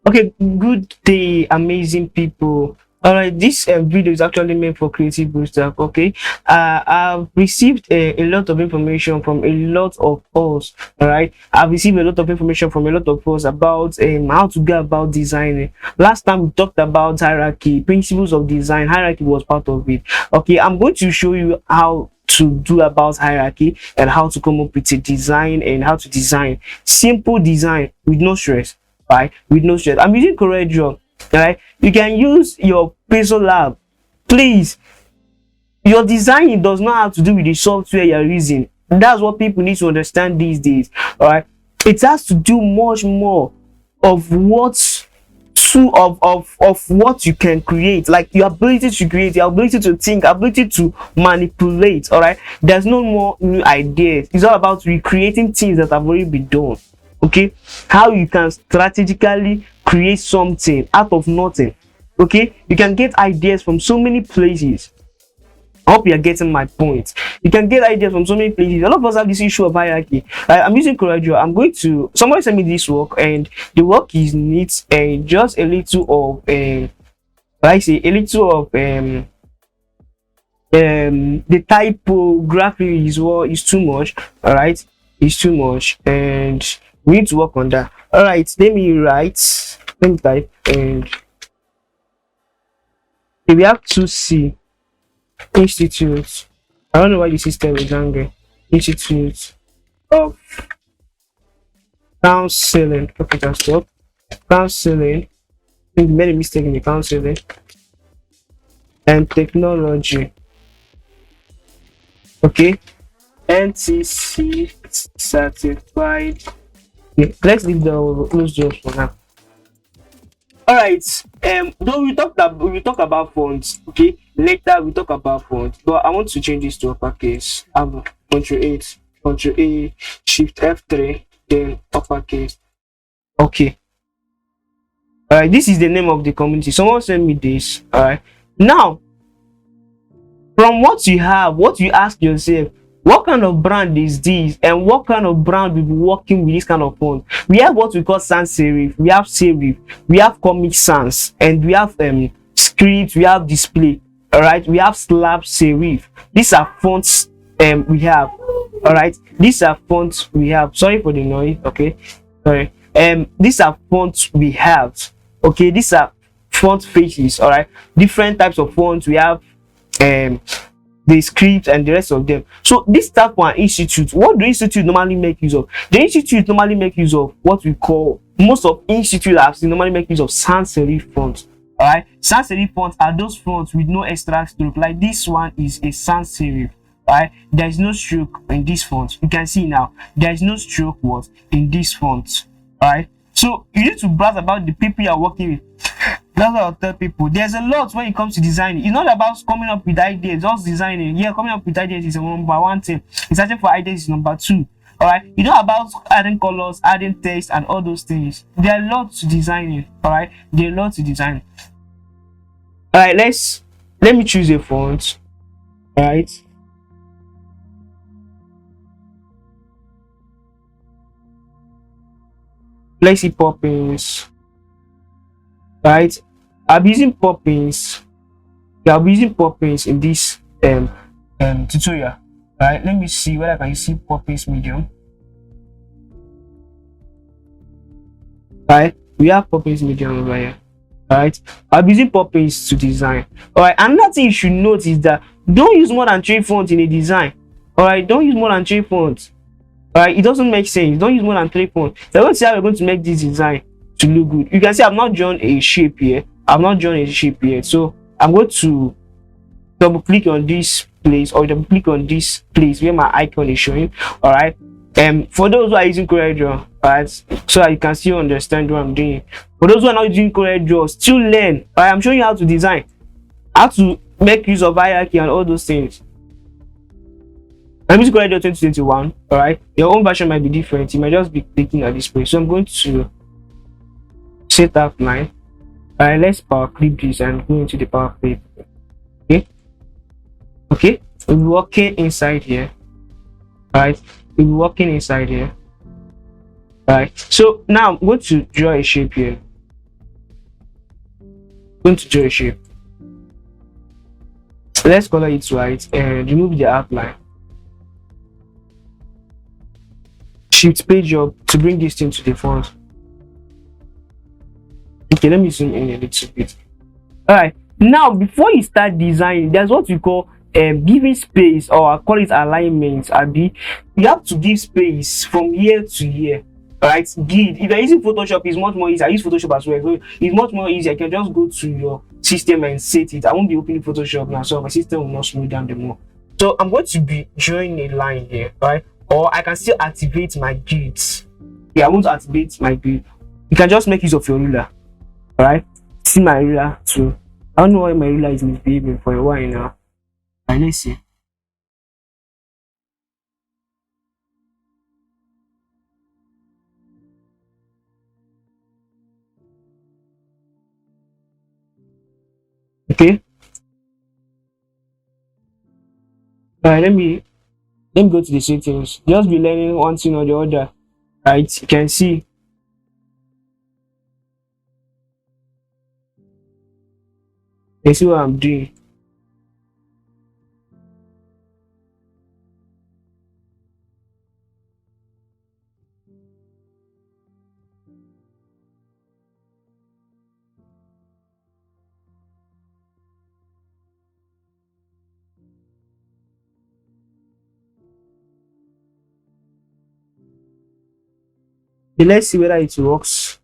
Okay, good day, amazing people. All right, this video is actually meant for creative booster. Okay, I've received a lot of information from a lot of us. All right, I've received a lot of information from a lot of us about how to go about designing. Last time we talked about hierarchy, principles of design. Hierarchy was part of it. Okay, I'm going to show you how to do about hierarchy and how to come up with a design and how to design simple design with no stress, right? With no stress. I'm using CorelDraw, right? You can use your pencil lab. Please, your design does not have to do with the software you're using. That's what people need to understand these days. All right, it has to do much more of what of what you can create, like your ability to create, your ability to think, ability to manipulate. All right, there's no more new ideas. It's all about recreating things that have already been done. Okay, how you can strategically create something out of nothing. Okay, you can get ideas from so many places. I hope you are getting my point. You can get ideas from so many places. A lot of us have this issue of hierarchy. I'm using CorelDraw. I'm going to somebody send me this work, and the work is neat and just a little of I say a little of the typography is what is too much. All right, it's too much, and we need to work on that. All right, let me write. Let me type, and we have to see institute. I don't know why the system is angry. Institute of counseling. Okay, that's what. Counseling. I think we made a mistake in the counseling and technology. Okay. NTC certified. Okay, let's leave the close doors for now. All right, though we talk about fonts. Okay, later we talk about fonts, but I want to change this to uppercase. I have Control A, Shift F3, then uppercase. Okay. All right, this is the name of the community. Someone sent me this. All right, now from what you have, what you ask yourself, what kind of brand is this, and what kind of brand will be working with this kind of font? We have what we call sans serif, we have serif, we have Comic Sans, and we have script, we have display. All right, we have slab serif. These are fonts we have. All right, these are fonts we have. Sorry for the noise. Okay, sorry. These are fonts we have. Okay, these are font faces. All right, different types of fonts we have. The script and the rest of them. So this type one institute, what do institute normally make use of? The institute normally make use of what we call, most of institute apps normally make use of sans serif fonts. All right, sans serif fonts are those fonts with no extra stroke. Like this one is a sans serif. All right, there is no stroke in this font. You can see now there is no stroke what in this font. All right, so you need to browse about the people you are working with. That's what I'll tell people. There's a lot when it comes to designing. It's not about coming up with ideas, just designing. Yeah, coming up with ideas is number one thing. Searching for ideas is number two. Alright, you know about adding colors, adding text, and all those things. There are lots to designing. Alright, there are lots to design. Alright, let me choose a font. Alright. Let's see Poppins. Right, I'll be using Poppins. Yeah, I'll be using Poppins in this tutorial. Right, let me see whether I can see Poppins medium. Right, we have Poppins medium over here. Right, I'll be using Poppins to design. All right, another thing you should note is that don't use more than 3 fonts in a design. All right, don't use more than 3 fonts. All right, it doesn't make sense. Don't use more than 3 fonts. We're going to see how we're going to make this design to look good. You can see I've not drawn a shape here. So I'm going to double click on this place, or double click on this place where my icon is showing. All right, for those who are using CorelDraw, right, so that you can still understand what I'm doing. For those who are not using CorelDraw, still learn. All right, I'm showing you how to design, how to make use of hierarchy and all those things. I'm using CorelDraw 2021. All right, your own version might be different. You might just be clicking at this place. So I'm going to set outline. All right, let's power clip this and go into the power clip. Okay, we'll be working inside here. All right, we'll be working inside here. All right, so now I'm going to draw a shape here. going to draw a shape. Let's color it white and remove the outline. Shift page up to bring this thing to the front. Okay, let me zoom in a little bit. All right, now before you start designing, there's what we call giving space, or I call it alignment. Abi, you have to give space from here to here. All right, give. If you're using Photoshop, it's much more easy. I use Photoshop as well, so it's much more easy. I can just go to your system and set it. I won't be opening Photoshop now, so my system will not slow down the more. So I'm going to be drawing a line here, right? Or I can still activate my grids. Yeah, I want to activate my grid. You can just make use of your ruler. All right, see my ruler too. I don't know why my ruler is misbehaving for a while now. All right, let's see. Okay. All right, let me go to the settings. Just be learning one thing or the other. Right, you can see. You see what I'm doing. Okay, let's see whether it works.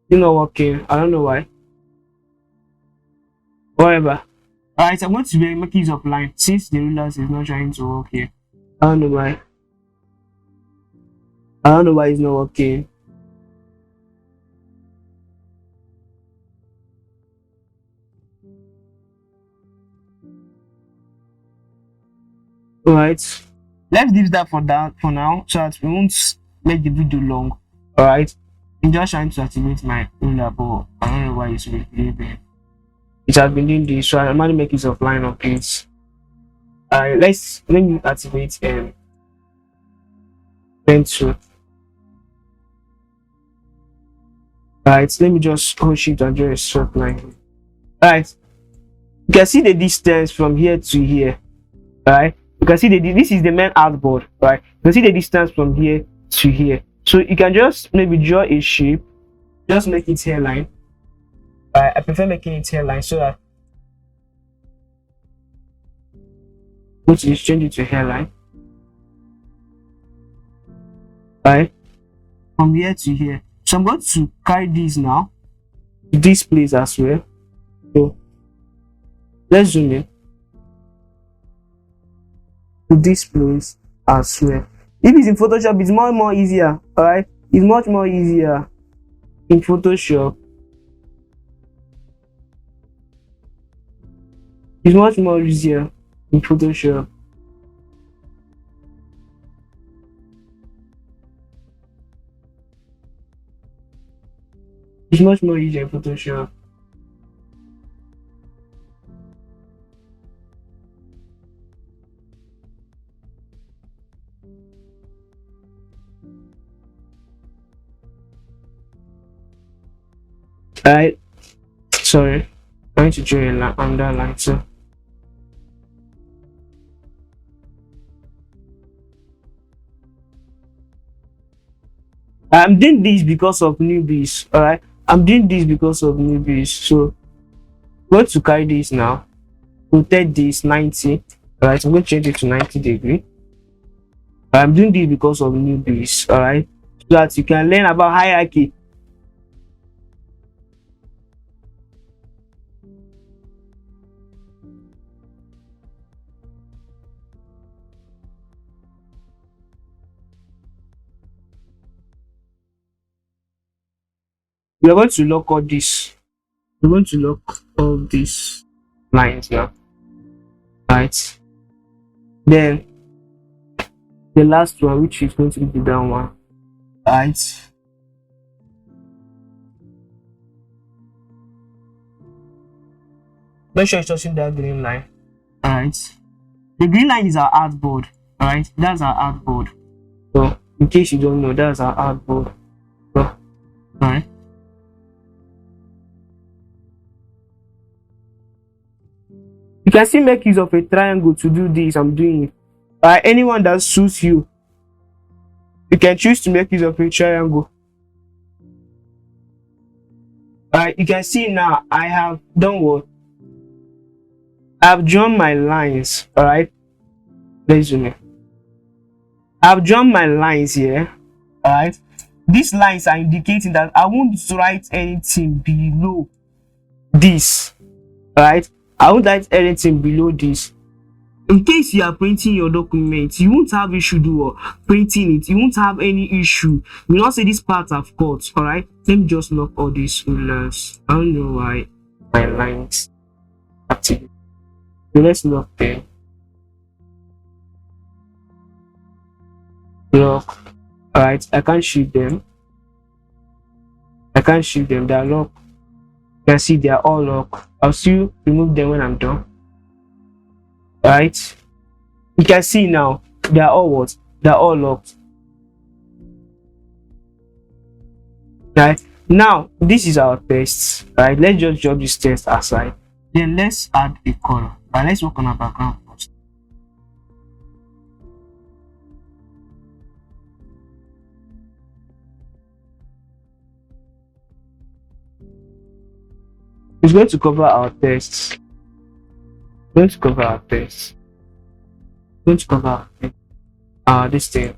It's not working. I don't know why. Whatever. Alright, I'm going to be making use of line since the rulers is not trying to work here. I don't know why. I don't know why it's not working. Alright. Let's leave that for now, so that we won't make the video long. Alright. I'm just trying to activate my ruler, but I don't know why it's misbehaving. It has been doing this, so I'm going to make use of line of it. Alright, let me activate pencil. Alright, let me just hold shift and draw a straight line. Alright, you can see the distance from here to here. Alright, you can see this is the main outboard. Right, you can see the distance from here to here. So you can just maybe draw a shape, just make it hairline. I prefer making it hairline so that let's just change it to hairline. Right, from here to here. So I'm going to carry this now to this place as well. So let's zoom in to this place as well. If it's in Photoshop, it's more easier. Alright, it's much more easier in Photoshop. It's much more easier in Photoshop. It's much more easier in Photoshop. Alright, sorry, I need to draw a line on that line too. I'm doing this because of newbies. Alright, I'm doing this because of newbies. So I'm going to carry this now, rotate this 90. Alright, I'm going to change it to 90 degree. I'm doing this because of newbies. Alright, so that you can learn about hierarchy. We are going to lock all this. We're going to lock all these lines now. Right. Then the last one, which is going to be the down one. Right. Make sure it's touching that green line. Alright. The green line is our artboard. Alright, that's our artboard. So in case you don't know, that's our artboard. So, alright. You can still make use of a triangle to do this. I'm doing it. Anyone that suits you, you can choose to make use of a triangle. You can see now I have done what? I've drawn my lines. All right, let's zoom in. I've drawn my lines here. All right, these lines are indicating that I won't write anything below this. All right, I won't write anything below this. In case you are printing your document, you won't have issue do printing it. You won't have any issue. You will not say this part I've cut. All right, let me just lock all these rulers. I don't know why my lines active. So let's lock them. Lock. All right, I can't shift them. I can't shift them. They are locked. You can see they are all locked. I'll still remove them when I'm done. Right, you can see now they are all what? They are all locked. Right, now this is our test. Right, let's just drop this test aside. Then let's add a color. Right, let's work on our background first. It's going to cover our tests. Going to cover our tests. Going to cover this thing.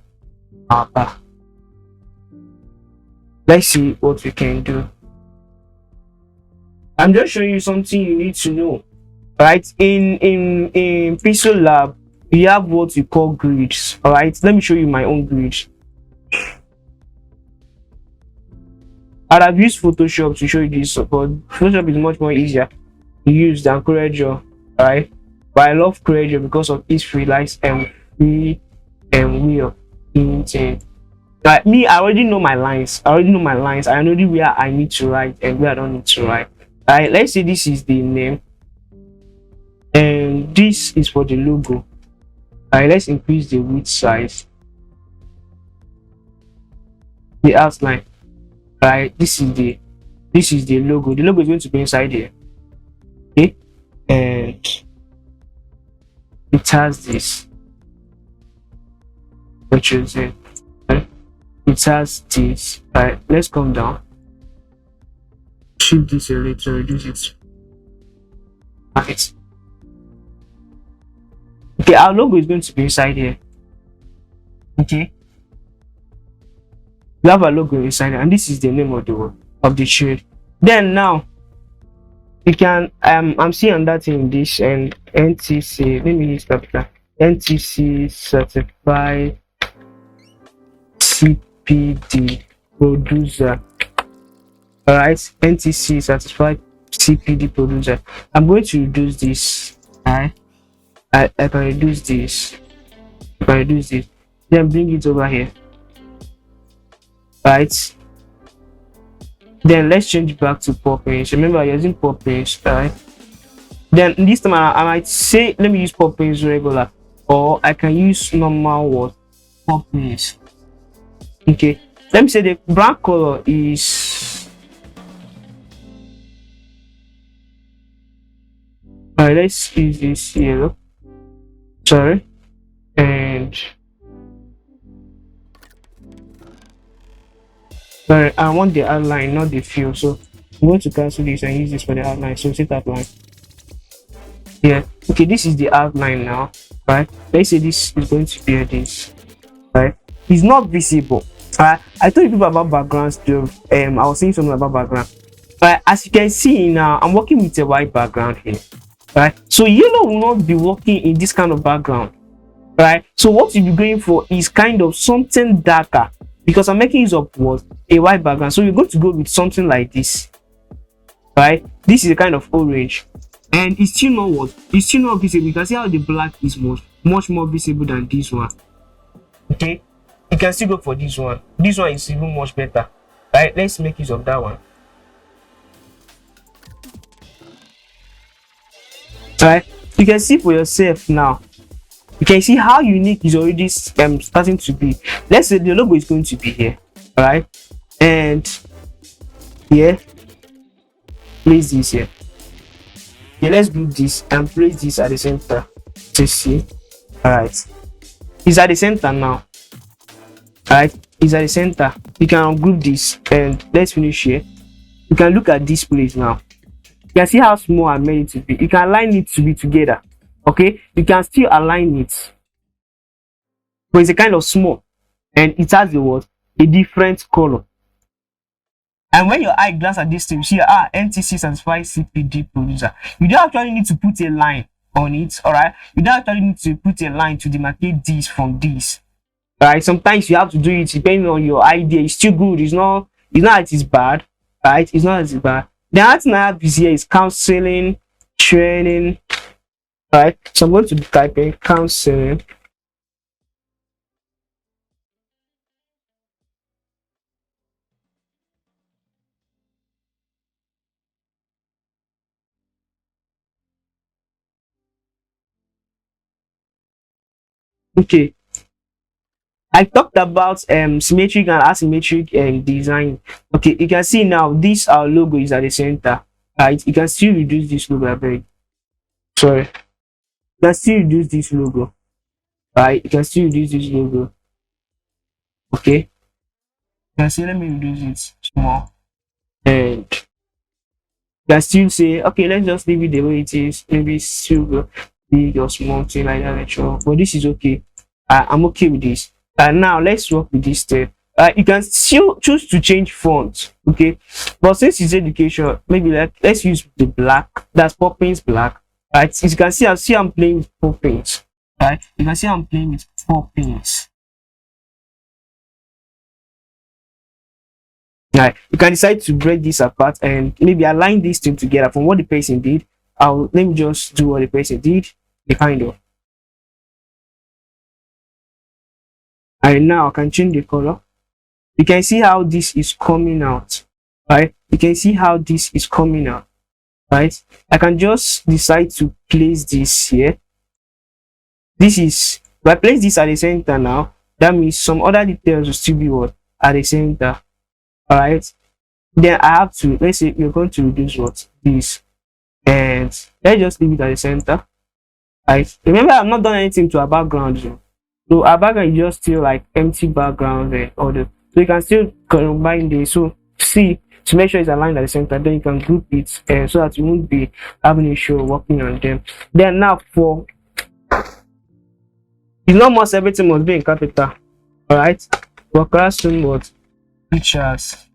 Let's see what we can do. I'm just showing you something you need to know. Right, in Pixel Lab, we have what we call grids. All right, let me show you my own grids. I've used Photoshop to show you this, but Photoshop is much more easier to use than CorelDraw. Right, but I love CorelDraw because of its free lights and free way of painting. Like me, I already know my lines. I know where I need to write and where I don't need to write. Right, let's say this is the name and this is for the logo. Right, let's increase the width size, the outline. Right, this is the logo. The logo is going to be inside here. Okay, and it has this, which is it. It has this. Right, let's come down, shift this a little, reduce it. Right. Okay, our logo is going to be inside here. Okay, we have a logo inside, and this is the name of the shade. Then now you can I'm seeing that in this and NTC. Let me use capital NTC certified CPD producer. All right, NTC certified CPD producer. I'm going to reduce this. I can reduce this. I can reduce this. Then bring it over here. Right, then let's change it back to pop paint. Remember, I'm using pop paint. Right, then this time I might say let me use pop paint regular, or I can use normal pop paint. Okay, let me say the brown color is alright. Let's use this yellow, sorry, and sorry, I want the outline, not the fill. So I'm going to cancel this and use this for the outline. So set outline. Yeah. Okay, this is the outline now. Right. Let's say this is going to be this. Right. It's not visible. I told you people about backgrounds too. I was saying something about background. As you can see now, I'm working with a white background here. Right. So yellow will not be working in this kind of background. Right. So what you'll be going for is kind of something darker, because I'm making use of what? A white background. So you're going to go with something like this. Right, this is a kind of orange, and it's still not what? It's still not visible. You can see how the black is much more visible than this one. Okay, you can still go for this one. This one is even much better. Right, let's make use of that one. Right, you can see for yourself now. You can see how unique is already starting to be. Let's say the logo is going to be here. All right, and here, place this here. Okay, let's group this and place this at the center to see. All right, it's at the center now. All right, it's at the center. You can group this and let's finish here. You can look at this place now. You can see how small I made it to be. You can align it to be together. Okay, you can still align it, but it's a kind of small, and it has the what, a different color. And when your eye glance at this thing, you see NTC certified CPD producer. You don't actually need to put a line on it, all right? You don't actually need to put a line to demarcate this from this, all right? Sometimes you have to do it depending on your idea. It's still good. It's not that it's bad, right? It's not as bad. The other thing I have is here is counseling, training, right? So I'm going to type in counseling. Okay, I talked about symmetric and asymmetric design. Okay, you can see now this our logo is at the center, right? You can still reduce this logo, I beg. Sorry, you can still reduce this logo, right? You can still reduce this logo. Okay, you can see, let me reduce it small, and you can still say, okay, let's just leave it the way it is. Maybe silver, big or small, thing like that. Sure, but this is okay. I'm okay with this. Now let's work with this step. You can still choose to change font, okay? But since it's education, maybe like let's use the black. That's Poppins black, right? As you can see, I'm playing with Poppins, right? You can see I'm playing with Poppins. Right? You can decide to break this apart and maybe align these two together from what the person did. Let me just do what the person did, the kind of. And now I can change the color. You can see how this is coming out, right? You can see how this is coming out, right? I can just decide to place this here. If I place this at the center now, that means some other details will still be what, at the center, all right? Then I have to, let's say we're going to reduce what, this, and let's just leave it at the center, right? Remember, I've not done anything to our background, so our background is just still like empty background and all the. So you can still combine this. So see, to make sure it's aligned at the center, then you can group it so that you won't be having an issue working on them. Then now for, it's not must everything must be in capital, all right? For classroom what, teachers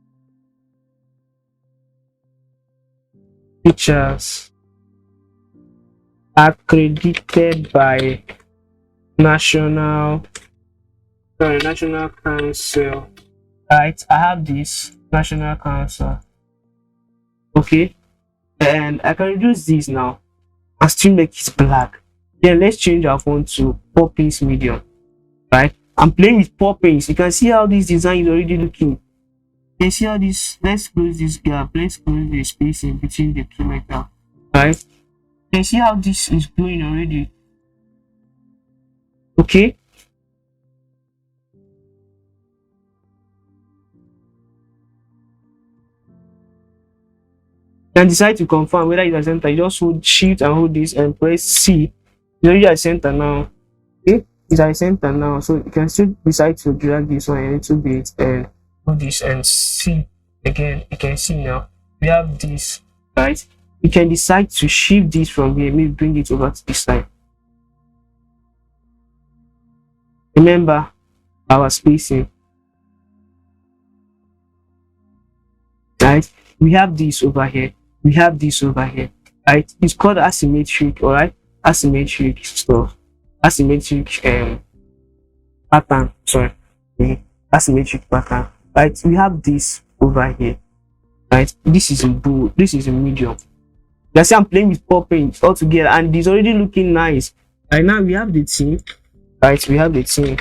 accredited by national council, right? I have this national council, okay, and I can reduce this now and still make it black. Then let's change our font to Poppins medium, right? I'm playing with Poppins. You can see how this design is already looking. You can see how this, let's close this gap, let's close the spacing between the two metal, right? You can see how this is going already, okay? Can decide to confirm whether it's at center. You just hold shift and hold this and press C. It's already at center now. Okay, it's at center now. So you can still decide to drag this one a little bit and hold this and see again. You can see now we have this, right? You can decide to shift this from here, maybe bring it over to this side. Remember our spacing, right? We have this over here. We have this over here, right? It's called asymmetric, all right? Asymmetric stuff, asymmetric pattern. Sorry, asymmetric pattern, right? We have this over here, right? This is a bold, this is a medium. You see, I'm playing with Poppins all together, and it's already looking nice. Right now, we have the team, right? We have the team.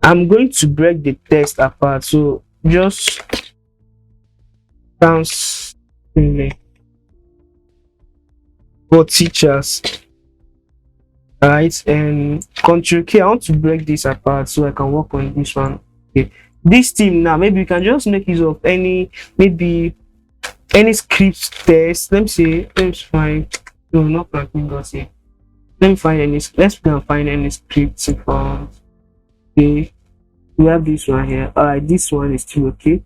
I'm going to break the text apart, so just counseling for teachers Alright, and Control K. I want to break this apart so I can work on this one. Okay, this team now, maybe we can just make use of any, maybe any script test. Let me see. Let's find. No, not planting dots here. Let me find any. Let's go and find any script for. Okay, we have this one here. Alright, this one is still okay.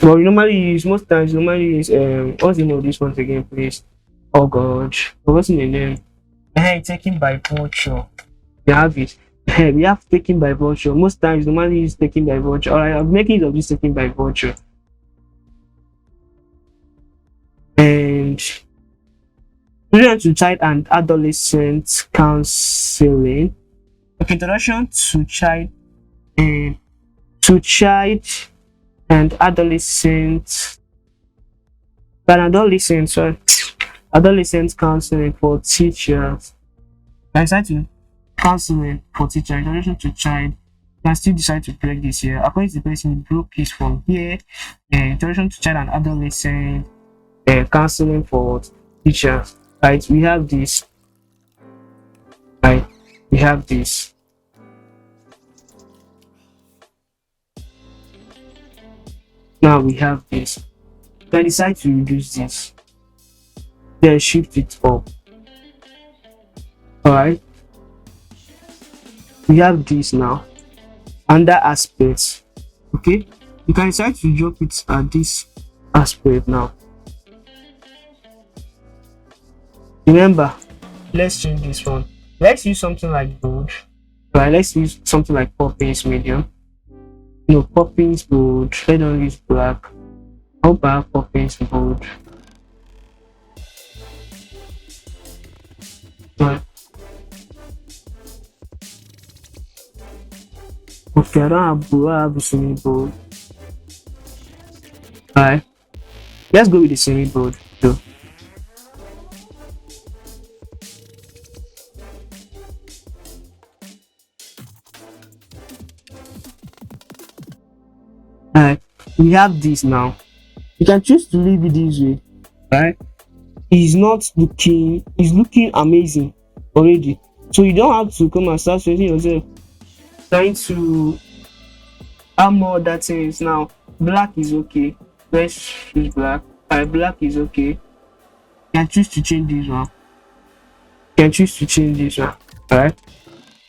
But we normally use, most times normally use what's the name of this one again, please? Oh god, what's the name? Hey, taken by virtue. We have it. Hey, we have taken by virtue. Most times normally use taken by virtue. Alright, I'm making it of this taken by virtue. And children to child and adolescent counseling. Okay, introduction to child and and adolescent, but adolescent, sorry, adolescent counseling for teachers. I decide to counseling for teacher, introduction to child. You can still decide to break this here. According to the person, you broke it from here. Introduction to child and adolescent counseling for teachers. Right, we have this. Right, we have this. Now we have this. Then decide to reduce this. Then shift it up. Alright. We have this now. Under aspects. Okay. You can decide to drop it at this aspect now. Remember, let's change this one. Let's use something like bold. Right, let's use something like Poppins medium. No, Poppins bold. I don't use black. I hope I have Poppins bold. Right. Okay, I don't have blue, I have the semi bold. Alright. Let's go with the semi bold too. Alright, we have this now. You can choose to leave it this way, right? It's looking amazing already. So you don't have to come and start stressing yourself trying to add more other things. Now, black is okay. Let's choose black. Black is okay. You can choose to change this one. You can choose to change this one, alright?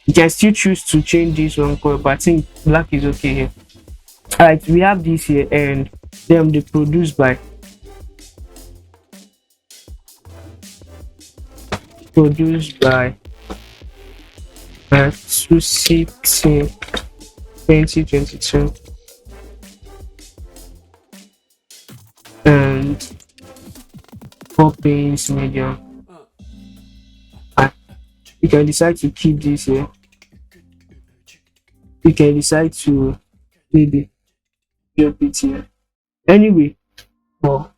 You can still choose to change this one, but I think black is okay here. Alright, we have this here, and then they produced by 216 2022 and Poppins medium. You can decide to keep this here. You can decide to maybe drop it here. Anyway, well,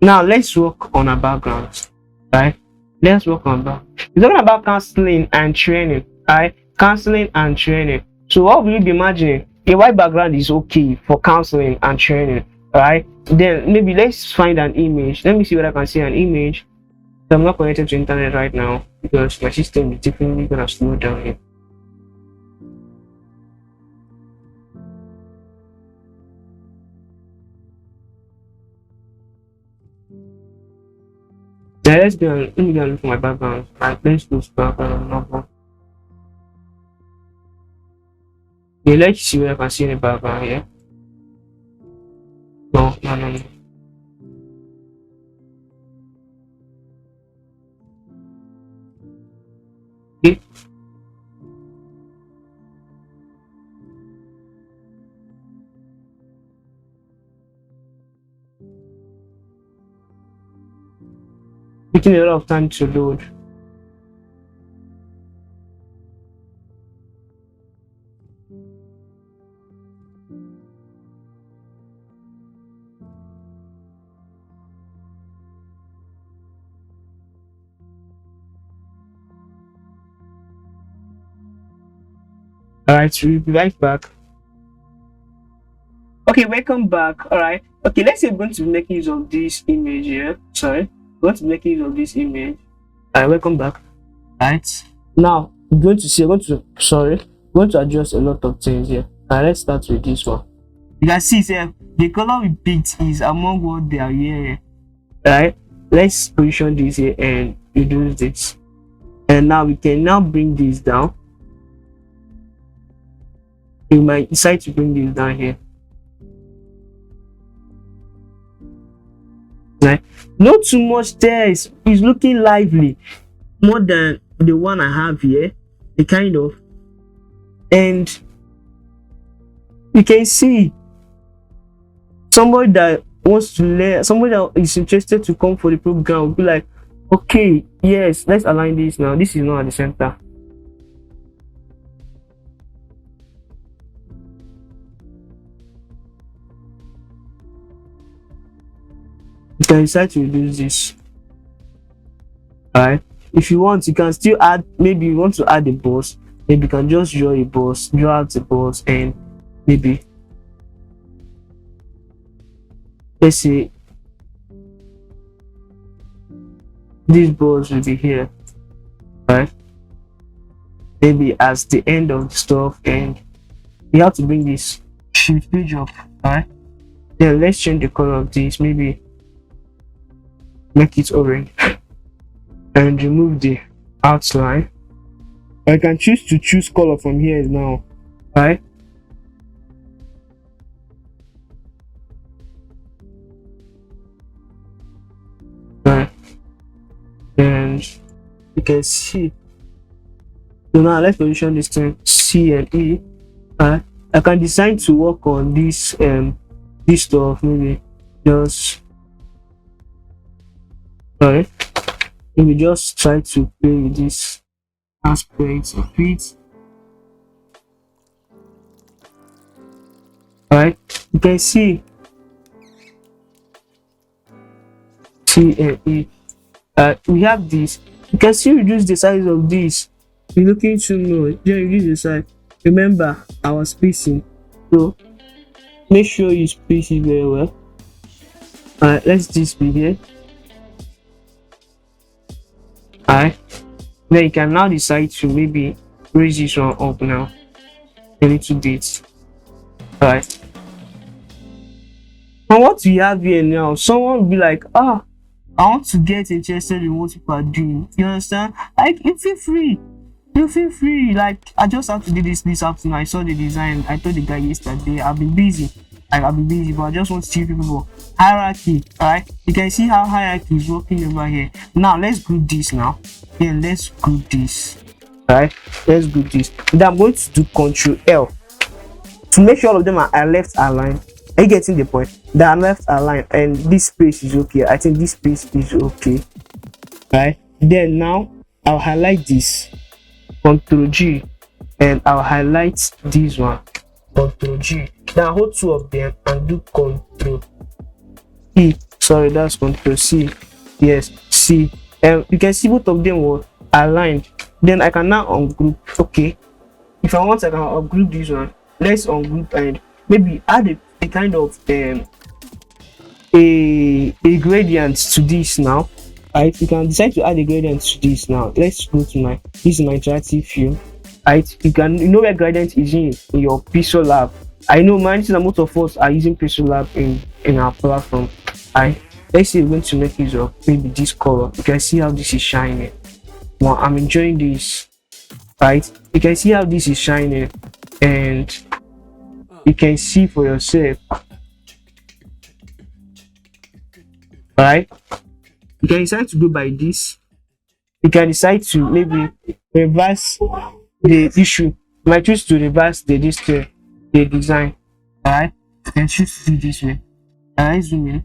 now let's work on a background, right? Let's work on that. We're talking about counseling and training, right? Counseling and training. So what will you be imagining? A white background is okay for counseling and training, right? Then maybe let's find an image. Let me see whether I can see an image. So I'm not connected to internet right now because my system is definitely gonna slow down here. Yeah, let me go and look for my background. Right, let's lose background number. Yeah, let's see whether I can see any background here. No. Okay. Taking a lot of time to load. Alright, we'll be right back. Okay, welcome back. All right. Okay, let's say we're going to be making use of this image here. Sorry, we're going to be making use of this image. All right, welcome back. Right now, we're going to see. We're going to adjust a lot of things here. All right, let's start with this one. You can see, say, the color we picked is among what they are here. Right. Let's position this here and reduce this. And now we can now bring this down. You might decide to bring this down here. Right, not too much there. It's looking lively more than the one I have here, the kind of, and you can see somebody that wants to learn, somebody that is interested to come for the program will be like, okay, yes, let's align this now. This is not at the center. You can decide to reduce this. Alright, if you want, you can still add. Maybe you want to add a boss. Maybe you can just draw out the boss, and maybe let's say this boss will be here. Right, maybe as the end of the stuff, and you have to bring this shift page up. Alright, then let's change the color of this. Maybe make it orange and remove the outline. I can choose color from here now. Right, and you can see. So now let's position this thing C and E. I can decide to work on this stuff. Maybe just maybe just try to play with this aspects of it. Alright, you can see C and E. We have this. You can still reduce the size of this. You're looking too low, then reduce the size. Remember our spacing, so make sure you space it very well. Let's this be here. Alright, then you can now decide to maybe raise this one up now a little bit. Alright, and what we have here now, someone will be like, I want to get interested in what people are doing. You understand? Like, you feel free. Like, I just have to do this afternoon. I saw the design. I told the guy yesterday. I've been busy. Like, I've been busy, but I just want to see people. Hierarchy. Alright, you can see how hierarchy is working over here. Now let's group this now. Then let's group this. Alright, let's group this. Then I'm going to do Control L to make sure all of them are left aligned. Are you getting the point? They are left aligned, and this space is okay. I think this space is okay. Right, then now I'll highlight this, Ctrl G, and I'll highlight this one, Ctrl G. Now hold two of them and do Ctrl E. Sorry, that's Ctrl C. Yes, C. And you can see both of them were aligned. Then I can now ungroup. Okay, if I want, I can ungroup this one. Let's ungroup and maybe add a kind of a gradient to this now. Right, you can decide to add a gradient to this now. Let's go to this is my interactive view. Right, you know where gradient is in your Pixel Lab. I know most of us are using Pixel Lab in our platform. Right, let's say we're going to make use of maybe this color. You can see how this is shining. Well, I'm enjoying this. Right, you can see how this is shining, and you can see for yourself. Right, you can decide to go by this. You can decide to maybe reverse the issue. You might choose to reverse the design. Alright, you can choose to do this way. Alright, zoom in.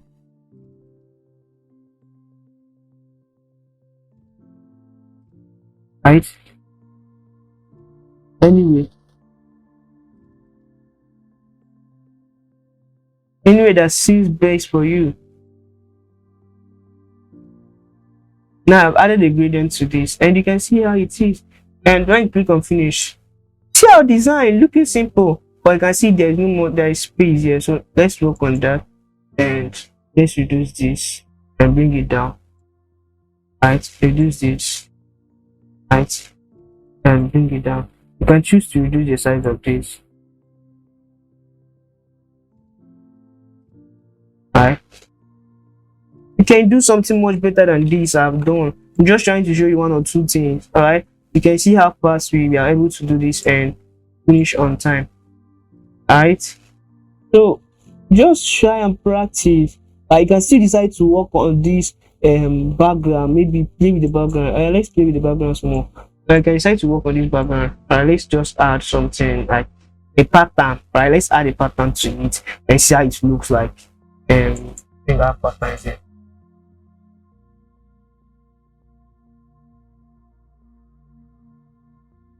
Right, anyway that seems best for you. Now I've added a gradient to this, and you can see how it is. And when you click on finish, see our design looking simple. but you can see there's no more, there is space here. So let's work on that, and let's reduce this and bring it down. Right, reduce this, right, and bring it down. You can choose to reduce the size of this. Right, you can do something much better than this I've done. I'm just trying to show you one or two things. All right, you can see how fast we are able to do this and finish on time. All right, so just try and practice. You can still decide to work on this background, maybe play with the background. Let's play with the background some more. I can decide to work on this background. Let's just add something like a pattern. Right, let's add a pattern to it and see how it looks like. I think that pattern is here.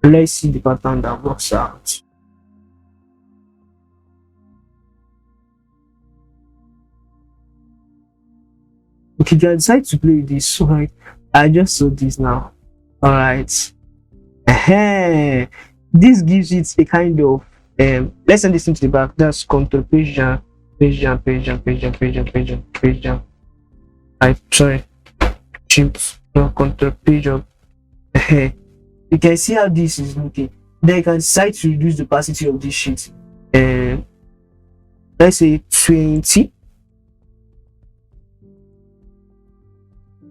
Let's see the pattern that works out. Okay, you decide to play with this. Right, I just saw this now. All right, this gives it a kind of let's send this into the back. That's control page down, page down, page down, page down, page down, page down, page down. Sorry, shift, no, control page up. You can see how this is looking. Then you can decide to reduce the opacity of this sheet. Let's say 20.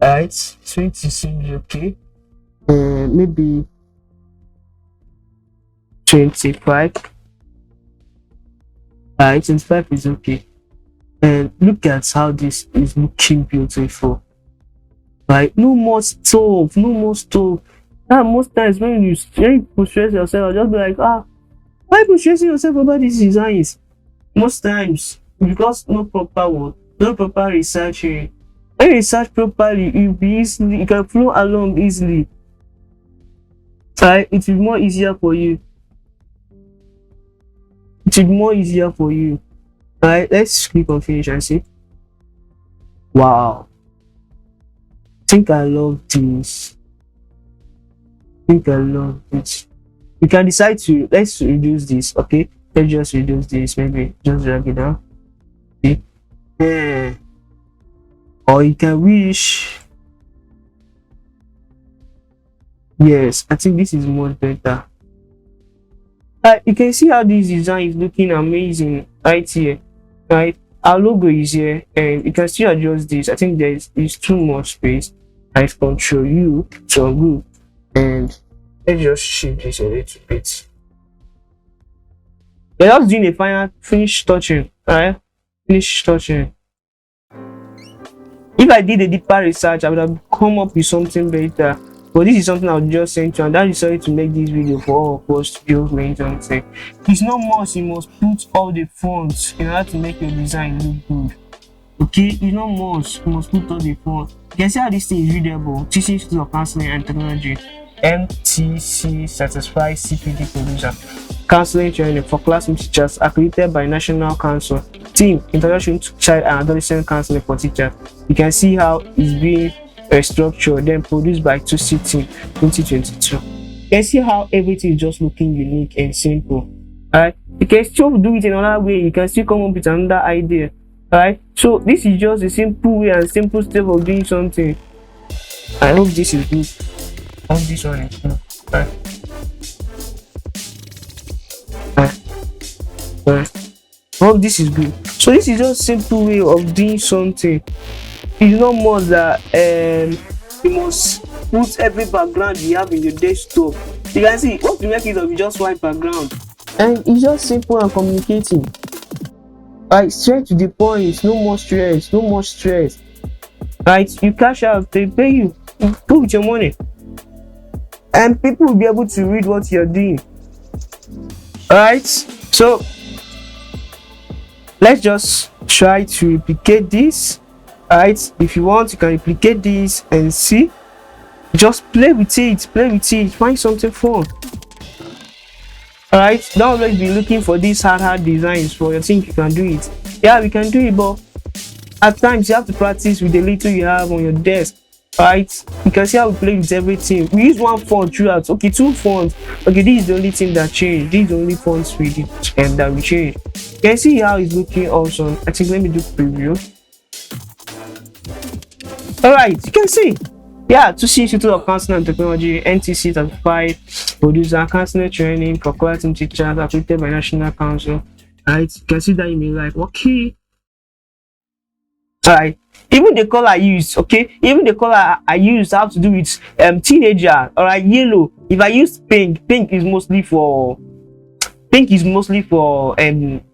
Alright, 20 seems okay. Maybe 25. Alright, 25 is okay. And look at how this is looking beautiful. Right, no more stuff, no more stuff. Most times when you stress yourself, I'll just be like, why you stressing yourself about these designs? Most times, because no proper work, no proper researching. When you research properly, you can flow along easily. Right? It will be more easier for you. It will be more easier for you. Alright, let's click on finish and see. Wow. I think I love this. I love it. You can decide to let's reduce this. Okay, let's just reduce this. Maybe just drag it down. See? Or you can wish. Yes, I think this is much better. You can see how this design is looking amazing right here. Right, our logo is here, and you can still adjust this. I think there's too much space. I control U to ungroup. And let's just shift this a little bit. We're just doing a final finish touching. Alright, finish touching. If I did a deeper research, I would have come up with something better. But this is something I would just send you, and that is sorry to make this video for all of us to be able to make something. It's not must you must put all the fonts in order to make your design look good. Okay, it's not must you must put all the fonts. You can see how this thing is readable. Teaching School of Counseling and Technology. MTC certified CPD producer. Counseling training for classroom teachers accredited by National Council. Team Introduction to Child and Adolescent Counseling for Teachers. You can see how it's being structured, then produced by 2C Team 2022. You can see how everything is just looking unique and simple. Alright, you can still do it in another way. You can still come up with another idea. Alright, so this is just a simple way and simple step of doing something. I hope this is good. This one is good. Hope this is good. So this is just a simple way of doing something. It's not more that you must put every background you have in your desktop. You can see what you make it of just white background, and it's just simple and communicating. Right, straight to the point. No more stress. No more stress. Right, you cash out, they pay you. You go with your money, and people will be able to read what you're doing. Alright, so let's just try to replicate this. Alright, if you want, you can replicate this and see. Just play with it, find something fun. Alright, don't always be looking for these hard designs for you think you can do it. Yeah, we can do it, but at times you have to practice with the little you have on your desk. Right, you can see how we play with everything. We use one font throughout. Okay, two fonts. Okay, this is the only thing that changed. This is the only fonts we did and that we changed. You can see how it's looking awesome. I think let me do preview. All right, you can see. Yeah, to see Institute of Counseling and Technology, NTC certified producer, counseling training for quality teachers, accredited by National Council. Right, you can see that email like okay. All right, even the color I use, okay, even the color I use have to do with teenager. All right, yellow. If I use pink, pink is mostly for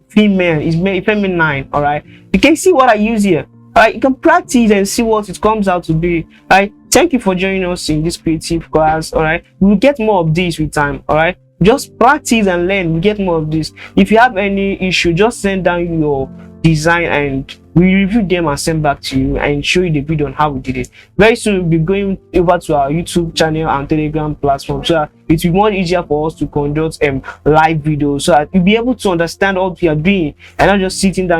female, is feminine. All right, you can see what I use here. All right, you can practice and see what it comes out to be. All right, thank you for joining us in this creative class. All right, we will get more of this with time. All right, just practice and learn. We get more of this. If you have any issue, just send down your design and we review them and send back to you and show you the video on how we did it. Very soon we'll be going over to our YouTube channel and Telegram platform, so that it will be more easier for us to conduct live videos, so that you'll be able to understand what we are doing and not just sitting down